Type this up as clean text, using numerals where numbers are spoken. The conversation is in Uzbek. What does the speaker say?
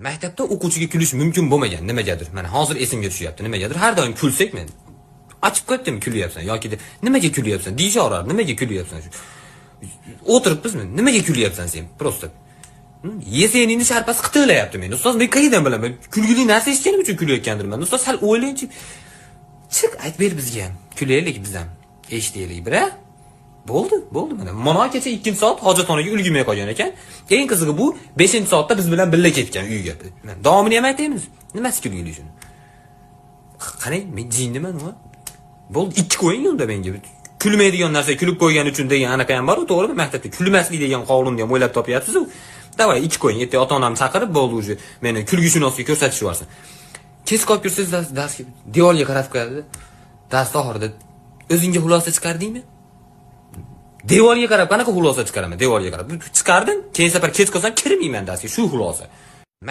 Maktabda o'quvchiga kulish mumkin bo'lmagan nimagadir. Mana hozir esimga tushyapti. Nimagadir har doim kulsak men ochib ketdim kulyapsan yoki nimaga kulyapsan deyishaverar. Nimaga kulyapsan? O'tiribmizmi? Nimaga kulyapsan sen? Prosta. Yeseningni sharpasi qitilayapti meni. Ustoz men qayerdan bilaman? Kulgili narsa eshitganim uchun kulayotgandirman. Ustoz sal o'ylaychi. Chiq ayt ber bizga ham. Kulaylik biz ham. Eshitaylik bira. Bo'ldi mana. Mana kecha 2-soat hojatxonaga ulgurmay qolgan ekan. Eng qizig'i bu 5-soatda biz bilan birga ketgan uyga. Davomini ham aytaymiz. Nimasi kulgili shuni? Qarang, men jinniman u. Bo'ldi, 2 qo'ying unda menga. Kulmaydigan narsa kulib qo'ygan uchun degan anaqa ham bor-ku, to'g'rimi? Maktabda kulmaslik degan qonunni ham o'ylab topyapsiz-ku. Davay 2 qo'ying. Erta ota-onamni chaqirib bo'ldi уже. Meni kulgushunosga ko'rsatishib yuborsin. Kech qolib yursangiz darsga devorga qarab qo'yadi. Dars oxirida o'zingga xulosa chiqardingmi? Devorga qarab qanaqa xulosa chiqaraman? Devorga qarab chiqardim. Keyin safar kech qolsam kirmayman darsga. Shu xulosa.